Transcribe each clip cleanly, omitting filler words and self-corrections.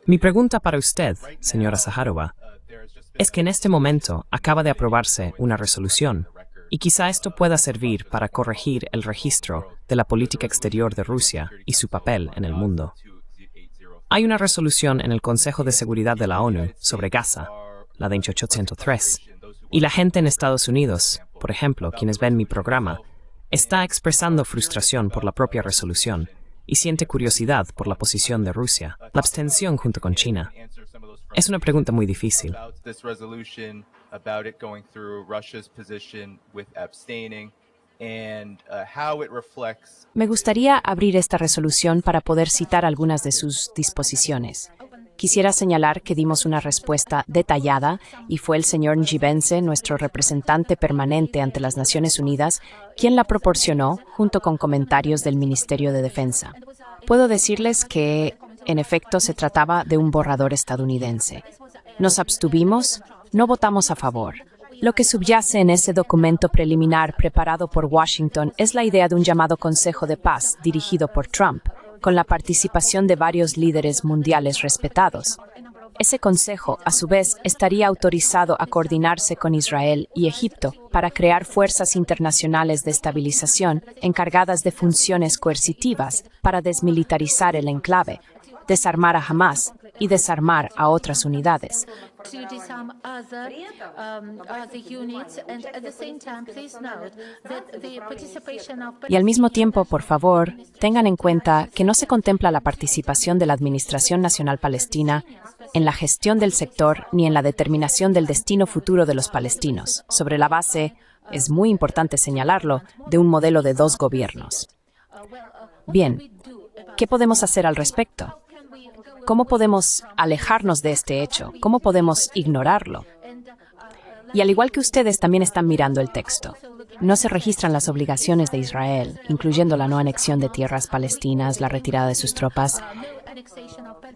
Mi pregunta para usted, señora Zaharova, es que en este momento acaba de aprobarse una resolución, y quizá esto pueda servir para corregir el registro de la política exterior de Rusia y su papel en el mundo. Hay una resolución en el Consejo de Seguridad de la ONU sobre Gaza, la 28803, y la gente en Estados Unidos, por ejemplo, quienes ven mi programa, está expresando frustración por la propia resolución y siente curiosidad por la posición de Rusia, la abstención junto con China. Es una pregunta muy difícil. Me gustaría abrir esta resolución para poder citar algunas de sus disposiciones. Quisiera señalar que dimos una respuesta detallada y fue el señor Njibense, nuestro representante permanente ante las Naciones Unidas, quien la proporcionó junto con comentarios del Ministerio de Defensa. Puedo decirles que, en efecto, se trataba de un borrador estadounidense. Nos abstuvimos, no votamos a favor. Lo que subyace en ese documento preliminar preparado por Washington es la idea de un llamado Consejo de Paz dirigido por Trump, con la participación de varios líderes mundiales respetados. Ese consejo, a su vez, estaría autorizado a coordinarse con Israel y Egipto para crear fuerzas internacionales de estabilización encargadas de funciones coercitivas para desmilitarizar el enclave, desarmar a Hamás y desarmar a otras unidades. Y al mismo tiempo, por favor, tengan en cuenta que no se contempla la participación de la Administración Nacional Palestina en la gestión del sector ni en la determinación del destino futuro de los palestinos, sobre la base, es muy importante señalarlo, de un modelo de dos gobiernos. Bien, ¿qué podemos hacer al respecto? ¿Cómo podemos alejarnos de este hecho? ¿Cómo podemos ignorarlo? Y al igual que ustedes, también están mirando el texto. No se registran las obligaciones de Israel, incluyendo la no anexión de tierras palestinas, la retirada de sus tropas.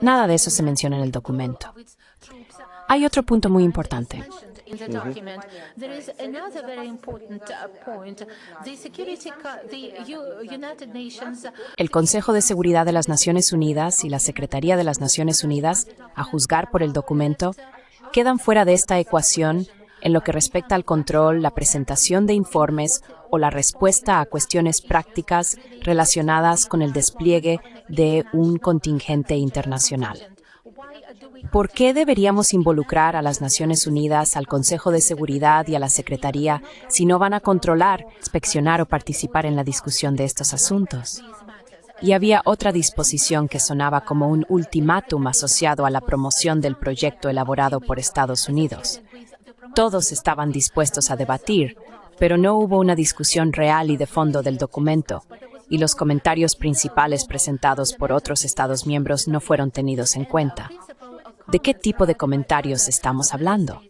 Nada de eso se menciona en el documento. Hay otro punto muy importante. El Consejo de Seguridad de las Naciones Unidas y la Secretaría de las Naciones Unidas, a juzgar por el documento, quedan fuera de esta ecuación en lo que respecta al control, la presentación de informes o la respuesta a cuestiones prácticas relacionadas con el despliegue de un contingente internacional. ¿Por qué deberíamos involucrar a las Naciones Unidas, al Consejo de Seguridad y a la Secretaría si no van a controlar, inspeccionar o participar en la discusión de estos asuntos? Y había otra disposición que sonaba como un ultimátum asociado a la promoción del proyecto elaborado por Estados Unidos. Todos estaban dispuestos a debatir, pero no hubo una discusión real y de fondo del documento, y los comentarios principales presentados por otros Estados miembros no fueron tenidos en cuenta. ¿De qué tipo de comentarios estamos hablando?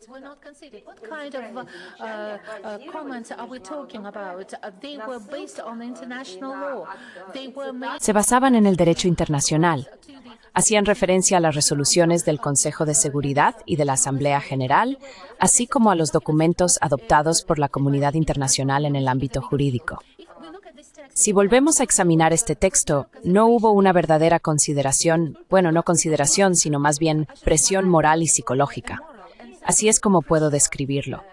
Se basaban en el derecho internacional. Hacían referencia a las resoluciones del Consejo de Seguridad y de la Asamblea General, así como a los documentos adoptados por la comunidad internacional en el ámbito jurídico. Si volvemos a examinar este texto, no hubo una verdadera consideración, no consideración, sino más bien presión moral y psicológica. Así es como puedo describirlo.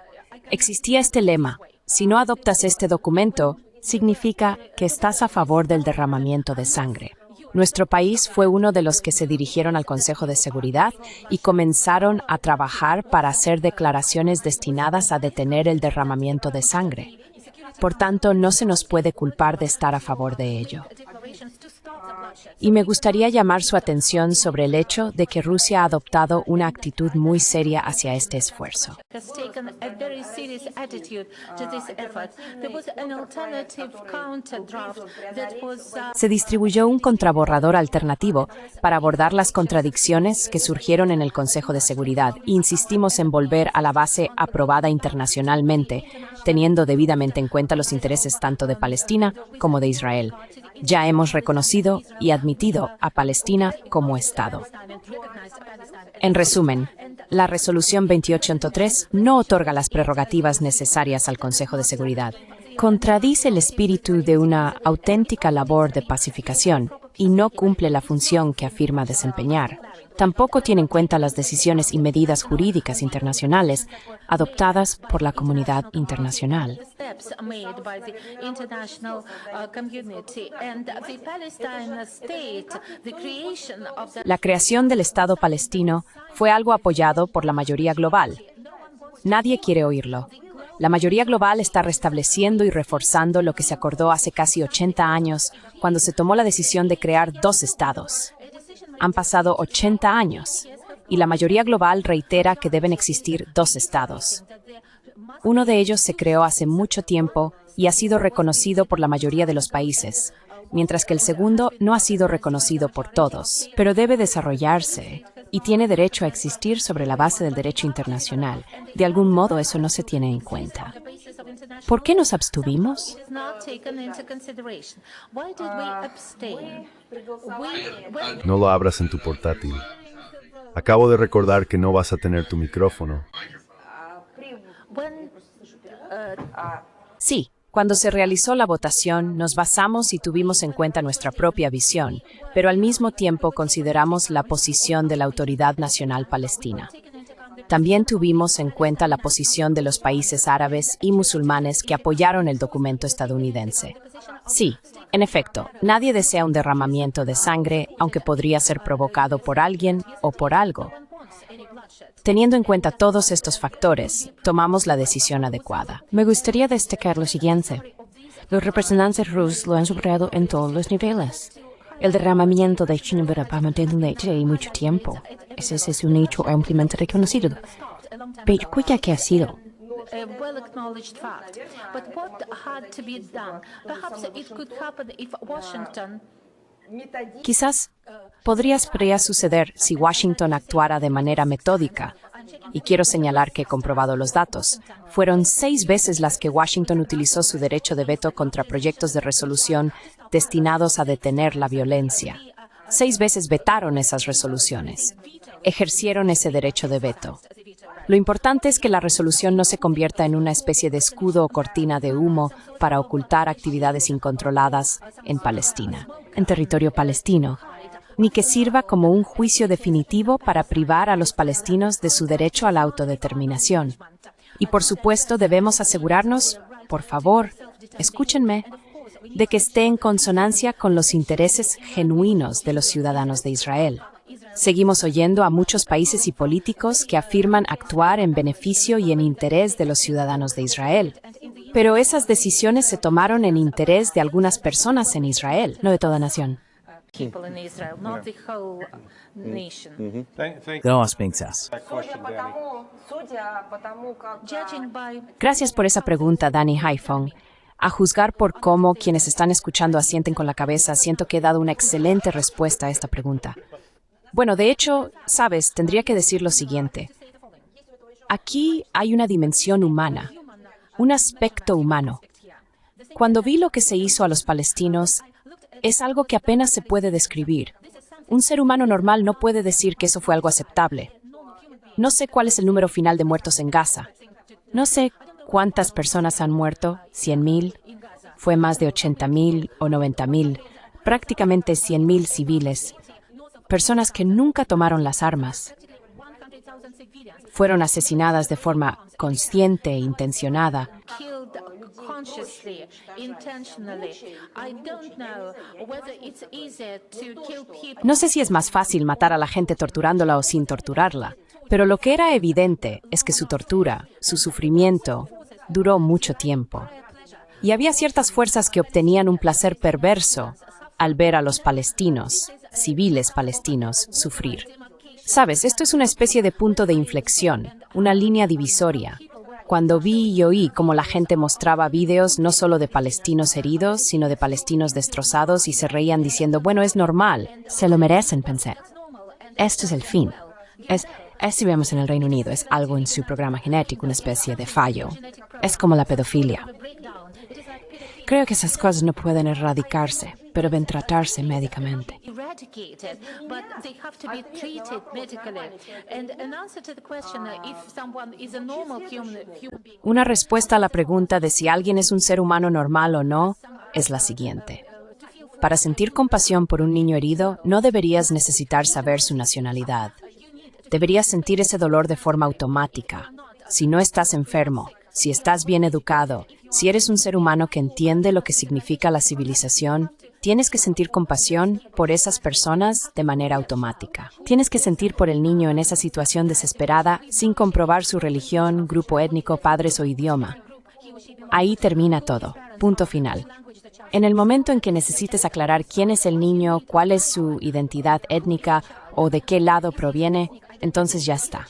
Existía este lema: si no adoptas este documento, significa que estás a favor del derramamiento de sangre. Nuestro país fue uno de los que se dirigieron al Consejo de Seguridad y comenzaron a trabajar para hacer declaraciones destinadas a detener el derramamiento de sangre. Por tanto, no se nos puede culpar de estar a favor de ello. Y me gustaría llamar su atención sobre el hecho de que Rusia ha adoptado una actitud muy seria hacia este esfuerzo. Se distribuyó un contraborrador alternativo para abordar las contradicciones que surgieron en el Consejo de Seguridad e insistimos en volver a la base aprobada internacionalmente, teniendo debidamente en cuenta los intereses tanto de Palestina como de Israel. Ya hemos reconocido y admitido a Palestina como Estado. En resumen, la Resolución 28803 no otorga las prerrogativas necesarias al Consejo de Seguridad. Contradice el espíritu de una auténtica labor de pacificación y no cumple la función que afirma desempeñar. Tampoco tiene en cuenta las decisiones y medidas jurídicas internacionales adoptadas por la comunidad internacional. La creación del Estado palestino fue algo apoyado por la mayoría global. Nadie quiere oírlo. La mayoría global está restableciendo y reforzando lo que se acordó hace casi 80 años, cuando se tomó la decisión de crear 2 estados. Han pasado 80 años, y la mayoría global reitera que deben existir 2 estados. Uno de ellos se creó hace mucho tiempo y ha sido reconocido por la mayoría de los países, mientras que el segundo no ha sido reconocido por todos, pero debe desarrollarse y tiene derecho a existir sobre la base del derecho internacional. De algún modo eso no se tiene en cuenta. ¿Por qué nos abstuvimos? No lo abras en tu portátil. Acabo de recordar que no vas a tener tu micrófono. Sí, cuando se realizó la votación, nos basamos y tuvimos en cuenta nuestra propia visión, pero al mismo tiempo consideramos la posición de la Autoridad Nacional Palestina. También tuvimos en cuenta la posición de los países árabes y musulmanes que apoyaron el documento estadounidense. Sí, en efecto, nadie desea un derramamiento de sangre, aunque podría ser provocado por alguien o por algo. Teniendo en cuenta todos estos factores, tomamos la decisión adecuada. Me gustaría destacar lo siguiente. Los representantes rusos lo han subrayado en todos los niveles. El derramamiento de Shinabara de leche hay mucho tiempo. Ese es un hecho ampliamente reconocido. Pero ¿cuál que ha sido? Quizás podría suceder si Washington actuara de manera metódica. Y quiero señalar que he comprobado los datos. Fueron 6 veces las que Washington utilizó su derecho de veto contra proyectos de resolución destinados a detener la violencia. 6 veces vetaron esas resoluciones. Ejercieron ese derecho de veto. Lo importante es que la resolución no se convierta en una especie de escudo o cortina de humo para ocultar actividades incontroladas en Palestina, en territorio palestino, ni que sirva como un juicio definitivo para privar a los palestinos de su derecho a la autodeterminación. Y por supuesto debemos asegurarnos, por favor, escúchenme, de que esté en consonancia con los intereses genuinos de los ciudadanos de Israel. Seguimos oyendo a muchos países y políticos que afirman actuar en beneficio y en interés de los ciudadanos de Israel. Pero esas decisiones se tomaron en interés de algunas personas en Israel, no de toda nación. Gracias por esa pregunta, Danny Haifong. A juzgar por cómo quienes están escuchando asienten con la cabeza, siento que he dado una excelente respuesta a esta pregunta. Bueno, de hecho, sabes, tendría que decir lo siguiente. Aquí hay una dimensión humana, un aspecto humano. Cuando vi lo que se hizo a los palestinos, es algo que apenas se puede describir. Un ser humano normal no puede decir que eso fue algo aceptable. No sé cuál es el número final de muertos en Gaza. No sé cuántas personas han muerto, 100,000, fue más de 80,000 o 90,000, prácticamente 100,000 civiles. Personas que nunca tomaron las armas. Fueron asesinadas de forma consciente e intencionada. No sé si es más fácil matar a la gente torturándola o sin torturarla, pero lo que era evidente es que su tortura, su sufrimiento, duró mucho tiempo. Y había ciertas fuerzas que obtenían un placer perverso al ver a los palestinos, civiles palestinos, sufrir. Sabes, esto es una especie de punto de inflexión, una línea divisoria. Cuando vi y oí cómo la gente mostraba vídeos no solo de palestinos heridos, sino de palestinos destrozados y se reían diciendo, bueno, es normal. Se lo merecen, pensé. Esto es el fin. Si vemos en el Reino Unido, es algo en su programa genético, una especie de fallo. Es como la pedofilia. Creo que esas cosas no pueden erradicarse, pero deben tratarse médicamente. Una respuesta a la pregunta de si alguien es un ser humano normal o no es la siguiente. Para sentir compasión por un niño herido, no deberías necesitar saber su nacionalidad. Deberías sentir ese dolor de forma automática. Si no estás enfermo, si estás bien educado, si eres un ser humano que entiende lo que significa la civilización, tienes que sentir compasión por esas personas de manera automática. Tienes que sentir por el niño en esa situación desesperada sin comprobar su religión, grupo étnico, padres o idioma. Ahí termina todo. Punto final. En el momento en que necesites aclarar quién es el niño, cuál es su identidad étnica o de qué lado proviene, entonces ya está.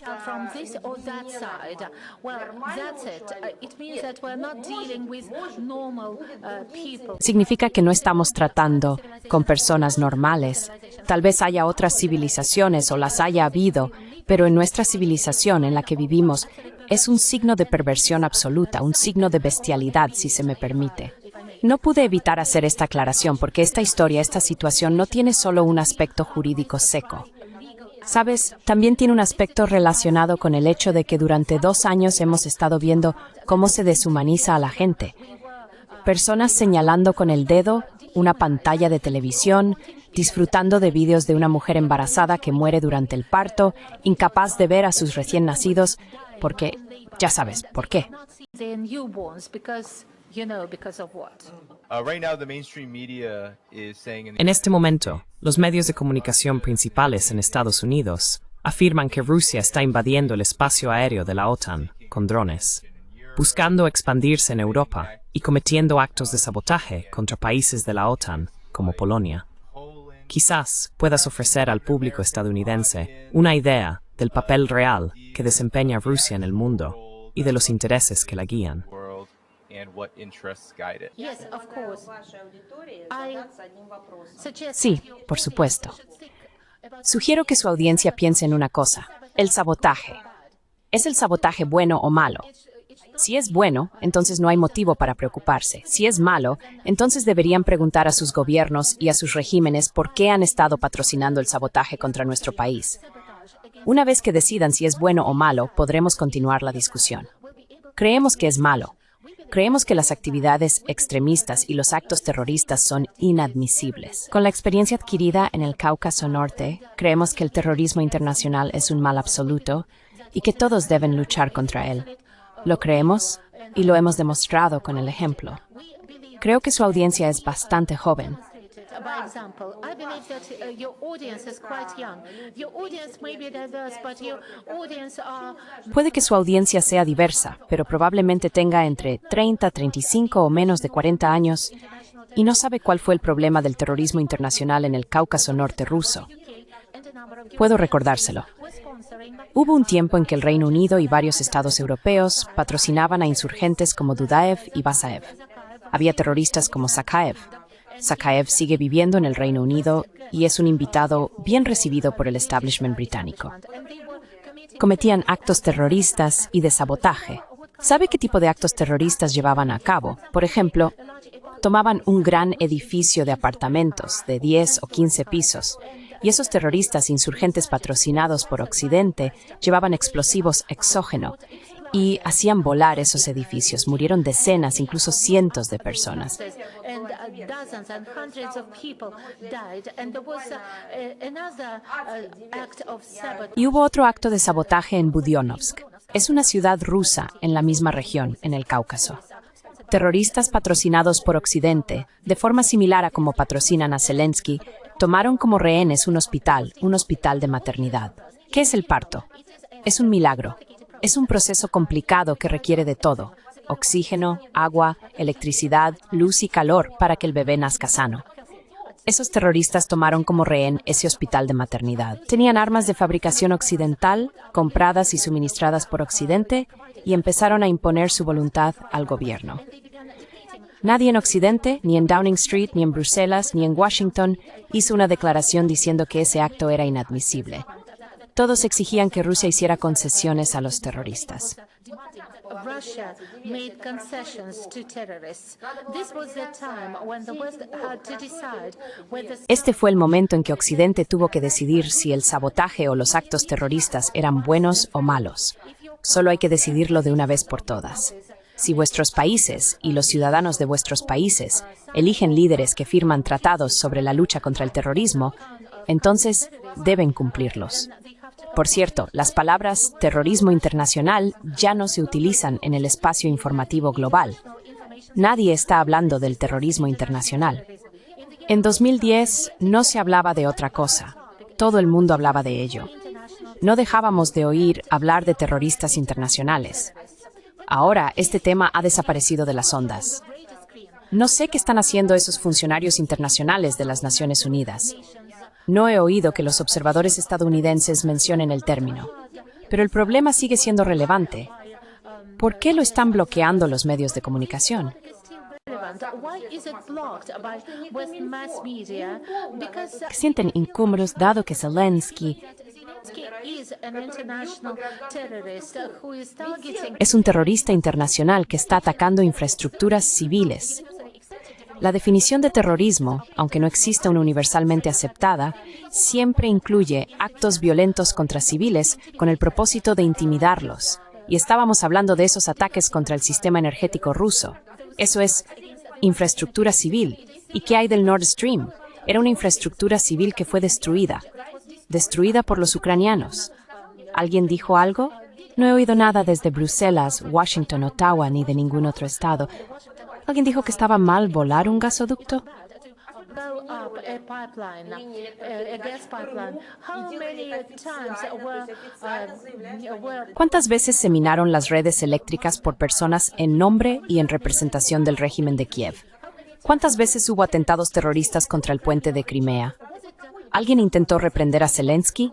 Significa que no estamos tratando con personas normales. Tal vez haya otras civilizaciones o las haya habido, pero en nuestra civilización en la que vivimos es un signo de perversión absoluta, un signo de bestialidad, si se me permite. No pude evitar hacer esta aclaración porque esta historia, esta situación no tiene solo un aspecto jurídico seco. ¿Sabes? También tiene un aspecto relacionado con el hecho de que durante 2 años hemos estado viendo cómo se deshumaniza a la gente. Personas señalando con el dedo una pantalla de televisión, disfrutando de vídeos de una mujer embarazada que muere durante el parto, incapaz de ver a sus recién nacidos, porque ya sabes, ¿por qué? En este momento, los medios de comunicación principales en Estados Unidos afirman que Rusia está invadiendo el espacio aéreo de la OTAN con drones, buscando expandirse en Europa y cometiendo actos de sabotaje contra países de la OTAN, como Polonia. Quizás puedas ofrecer al público estadounidense una idea del papel real que desempeña Rusia en el mundo y de los intereses que la guían. Sí, por supuesto. Sugiero que su audiencia piense en una cosa: el sabotaje. ¿Es el sabotaje bueno o malo? Si es bueno, entonces no hay motivo para preocuparse. Si es malo, entonces deberían preguntar a sus gobiernos y a sus regímenes por qué han estado patrocinando el sabotaje contra nuestro país. Una vez que decidan si es bueno o malo, podremos continuar la discusión. Creemos que es malo. Creemos que las actividades extremistas y los actos terroristas son inadmisibles. Con la experiencia adquirida en el Cáucaso Norte, creemos que el terrorismo internacional es un mal absoluto y que todos deben luchar contra él. Lo creemos y lo hemos demostrado con el ejemplo. Creo que su audiencia es bastante joven. Puede que su audiencia sea diversa, pero probablemente tenga entre 30, 35 o menos de 40 años y no sabe cuál fue el problema del terrorismo internacional en el Cáucaso Norte ruso. Puedo recordárselo. Hubo un tiempo en que el Reino Unido y varios estados europeos patrocinaban a insurgentes como Dudaev y Basaev. Había terroristas como Sakaev. Sakaev sigue viviendo en el Reino Unido y es un invitado bien recibido por el establishment británico. Cometían actos terroristas y de sabotaje. ¿Sabe qué tipo de actos terroristas llevaban a cabo? Por ejemplo, tomaban un gran edificio de apartamentos de 10 o 15 pisos y esos terroristas insurgentes patrocinados por Occidente llevaban explosivos exógeno y hacían volar esos edificios. Murieron decenas, incluso cientos de personas. Y hubo otro acto de sabotaje en Budionovsk. Es una ciudad rusa en la misma región, en el Cáucaso. Terroristas patrocinados por Occidente, de forma similar a como patrocinan a Zelensky, tomaron como rehenes un hospital de maternidad. ¿Qué es el parto? Es un milagro. Es un proceso complicado que requiere de todo: oxígeno, agua, electricidad, luz y calor para que el bebé nazca sano. Esos terroristas tomaron como rehén ese hospital de maternidad. Tenían armas de fabricación occidental, compradas y suministradas por Occidente, y empezaron a imponer su voluntad al gobierno. Nadie en Occidente, ni en Downing Street, ni en Bruselas, ni en Washington, hizo una declaración diciendo que ese acto era inadmisible. Todos exigían que Rusia hiciera concesiones a los terroristas. Este fue el momento en que Occidente tuvo que decidir si el sabotaje o los actos terroristas eran buenos o malos. Solo hay que decidirlo de una vez por todas. Si vuestros países y los ciudadanos de vuestros países eligen líderes que firman tratados sobre la lucha contra el terrorismo, entonces deben cumplirlos. Por cierto, las palabras terrorismo internacional ya no se utilizan en el espacio informativo global. Nadie está hablando del terrorismo internacional. En 2010 no se hablaba de otra cosa. Todo el mundo hablaba de ello. No dejábamos de oír hablar de terroristas internacionales. Ahora este tema ha desaparecido de las ondas. No sé qué están haciendo esos funcionarios internacionales de las Naciones Unidas. No he oído que los observadores estadounidenses mencionen el término. Pero el problema sigue siendo relevante. ¿Por qué lo están bloqueando los medios de comunicación? Se sienten incómodos dado que Zelensky es un terrorista internacional que está atacando infraestructuras civiles. La definición de terrorismo, aunque no exista una universalmente aceptada, siempre incluye actos violentos contra civiles con el propósito de intimidarlos. Y estábamos hablando de esos ataques contra el sistema energético ruso. Eso es infraestructura civil. ¿Y qué hay del Nord Stream? Era una infraestructura civil que fue destruida por los ucranianos. ¿Alguien dijo algo? No he oído nada desde Bruselas, Washington, Ottawa ni de ningún otro estado. ¿Alguien dijo que estaba mal volar un gasoducto? ¿Cuántas veces se minaron las redes eléctricas por personas en nombre y en representación del régimen de Kiev? ¿Cuántas veces hubo atentados terroristas contra el puente de Crimea? ¿Alguien intentó reprender a Zelensky?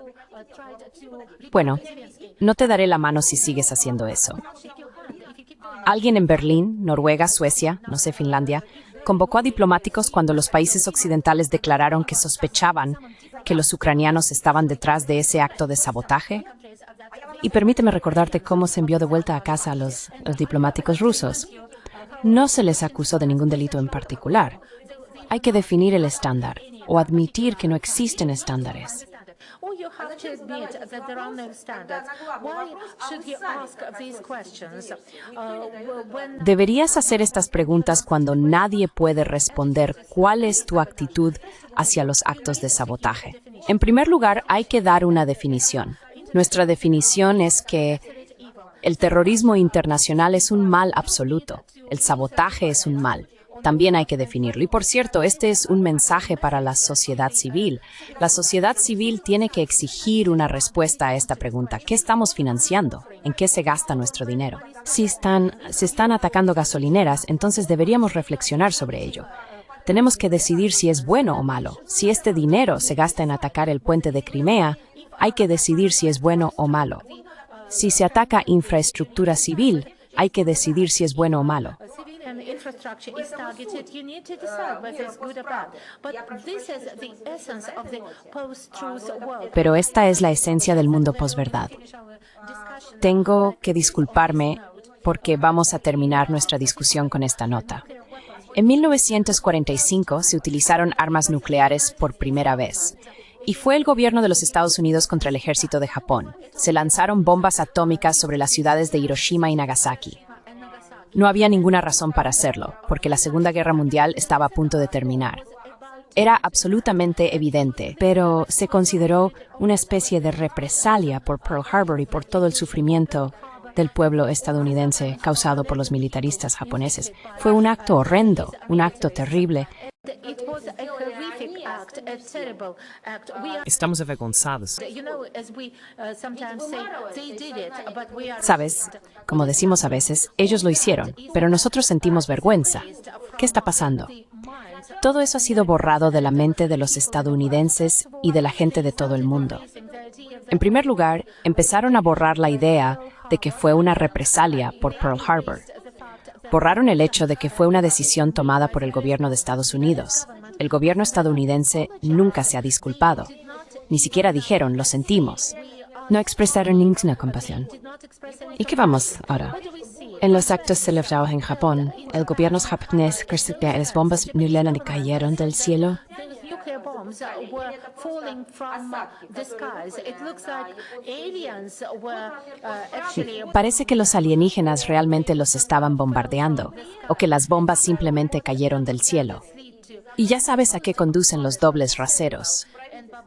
Bueno, no te daré la mano si sigues haciendo eso. Alguien en Berlín, Noruega, Suecia, no sé, Finlandia, convocó a diplomáticos cuando los países occidentales declararon que sospechaban que los ucranianos estaban detrás de ese acto de sabotaje. Y permíteme recordarte cómo se envió de vuelta a casa a los diplomáticos rusos. No se les acusó de ningún delito en particular. Hay que definir el estándar o admitir que no existen estándares. Deberías hacer estas preguntas cuando nadie puede responder cuál es tu actitud hacia los actos de sabotaje. En primer lugar, hay que dar una definición. Nuestra definición es que el terrorismo internacional es un mal absoluto. El sabotaje es un mal. También hay que definirlo. Y por cierto, este es un mensaje para la sociedad civil. La sociedad civil tiene que exigir una respuesta a esta pregunta. ¿Qué estamos financiando? ¿En qué se gasta nuestro dinero? Si se están atacando gasolineras, entonces deberíamos reflexionar sobre ello. Tenemos que decidir si es bueno o malo. Si este dinero se gasta en atacar el puente de Crimea, hay que decidir si es bueno o malo. Si se ataca infraestructura civil, hay que decidir si es bueno o malo. Pero esta es la esencia del mundo posverdad. Tengo que disculparme porque vamos a terminar nuestra discusión con esta nota. En 1945 se utilizaron armas nucleares por primera vez. Y fue el gobierno de los Estados Unidos contra el ejército de Japón. Se lanzaron bombas atómicas sobre las ciudades de Hiroshima y Nagasaki. No había ninguna razón para hacerlo, porque la Segunda Guerra Mundial estaba a punto de terminar. Era absolutamente evidente, pero se consideró una especie de represalia por Pearl Harbor y por todo el sufrimiento del pueblo estadounidense causado por los militaristas japoneses. Fue un acto horrendo, un acto terrible. Estamos avergonzados. Sabes, como decimos a veces, ellos lo hicieron, pero nosotros sentimos vergüenza. ¿Qué está pasando? Todo eso ha sido borrado de la mente de los estadounidenses y de la gente de todo el mundo. En primer lugar, empezaron a borrar la idea de que fue una represalia por Pearl Harbor. Borraron el hecho de que fue una decisión tomada por el gobierno de Estados Unidos. El gobierno estadounidense nunca se ha disculpado. Ni siquiera dijeron, lo sentimos. No expresaron ninguna compasión. ¿Y qué vamos ahora? En los actos celebrados en Japón, el gobierno japonés cree que las bombas nucleares cayeron del cielo. bombs were falling from the skies. It looks like aliens were actually... Parece que los alienígenas realmente los estaban bombardeando, o que las bombas simplemente cayeron del cielo. Y ya sabes a qué conducen los dobles raseros.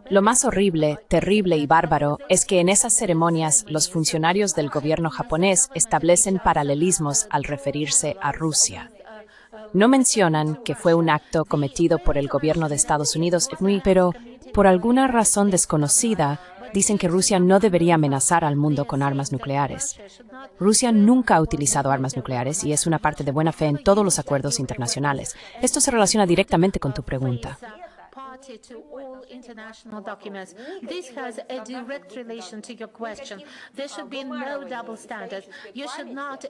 Lo más horrible, terrible y bárbaro es que en esas ceremonias los funcionarios del gobierno japonés establecen paralelismos al referirse a Rusia. No mencionan que fue un acto cometido por el gobierno de Estados Unidos, pero por alguna razón desconocida, dicen que Rusia no debería amenazar al mundo con armas nucleares. Rusia nunca ha utilizado armas nucleares y es una parte de buena fe en todos los acuerdos internacionales. Esto se relaciona directamente con tu pregunta. To all international documents. This has a direct relation to your question. There should be no double standards. You should not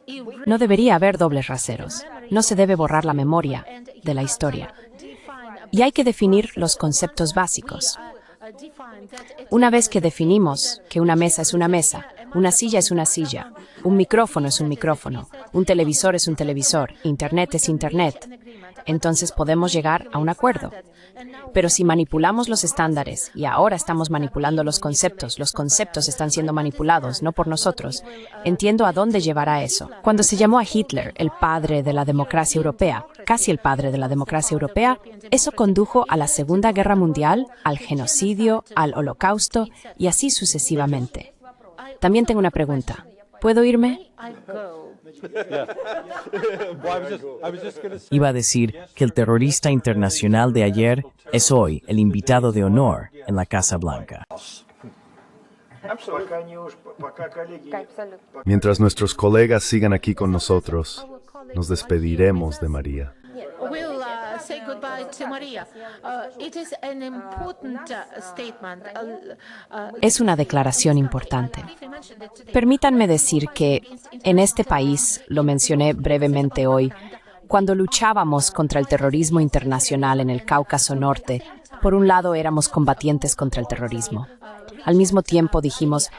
No debería haber dobles raseros. No se debe borrar la memoria de la historia. Y hay que definir los conceptos básicos. Una vez que definimos que una mesa es una mesa, una silla es una silla, un micrófono es un micrófono, un televisor es un televisor, Internet es Internet, entonces podemos llegar a un acuerdo. Pero si manipulamos los estándares, y ahora estamos manipulando los conceptos están siendo manipulados, no por nosotros, entiendo a dónde llevará eso. Cuando se llamó a Hitler el padre de la democracia europea, casi el padre de la democracia europea, eso condujo a la Segunda Guerra Mundial, al genocidio, al Holocausto, y así sucesivamente. También tengo una pregunta. ¿Puedo irme? Iba a decir que el terrorista internacional de ayer es hoy el invitado de honor en la Casa Blanca. Mientras nuestros colegas sigan aquí con nosotros, nos despediremos de María. We'll say goodbye to Maria. It is an important statement. Es una declaración importante. Permítanme decir que en este país, lo mencioné brevemente hoy, cuando luchábamos contra el terrorismo internacional en el Cáucaso Norte, por un lado éramos combatientes contra el terrorismo. Al mismo tiempo dijimos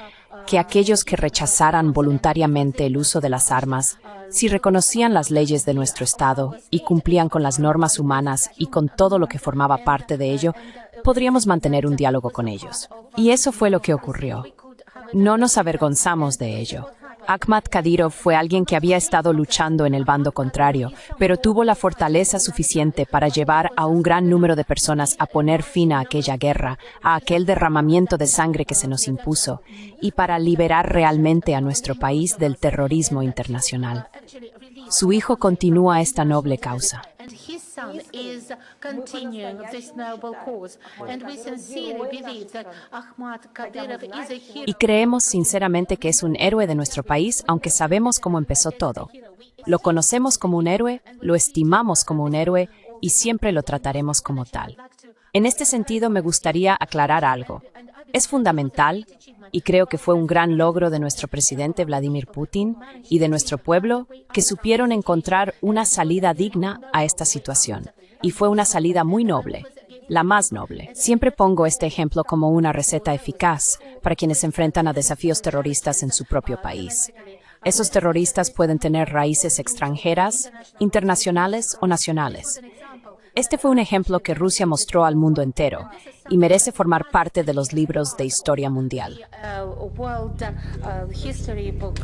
que aquellos que rechazaran voluntariamente el uso de las armas, si reconocían las leyes de nuestro Estado y cumplían con las normas humanas y con todo lo que formaba parte de ello, podríamos mantener un diálogo con ellos. Y eso fue lo que ocurrió. No nos avergonzamos de ello. Ahmad Kadyrov fue alguien que había estado luchando en el bando contrario, pero tuvo la fortaleza suficiente para llevar a un gran número de personas a poner fin a aquella guerra, a aquel derramamiento de sangre que se nos impuso, y para liberar realmente a nuestro país del terrorismo internacional. Su hijo continúa esta noble causa. Y creemos sinceramente que es un héroe de nuestro país, aunque sabemos cómo empezó todo. Lo conocemos como un héroe, lo estimamos como un héroe y siempre lo trataremos como tal. En este sentido, me gustaría aclarar algo. Es fundamental, y creo que fue un gran logro de nuestro presidente Vladimir Putin y de nuestro pueblo, que supieron encontrar una salida digna a esta situación. Y fue una salida muy noble, la más noble. Siempre pongo este ejemplo como una receta eficaz para quienes se enfrentan a desafíos terroristas en su propio país. Esos terroristas pueden tener raíces extranjeras, internacionales o nacionales. Este fue un ejemplo que Rusia mostró al mundo entero y merece formar parte de los libros de historia mundial. World history book.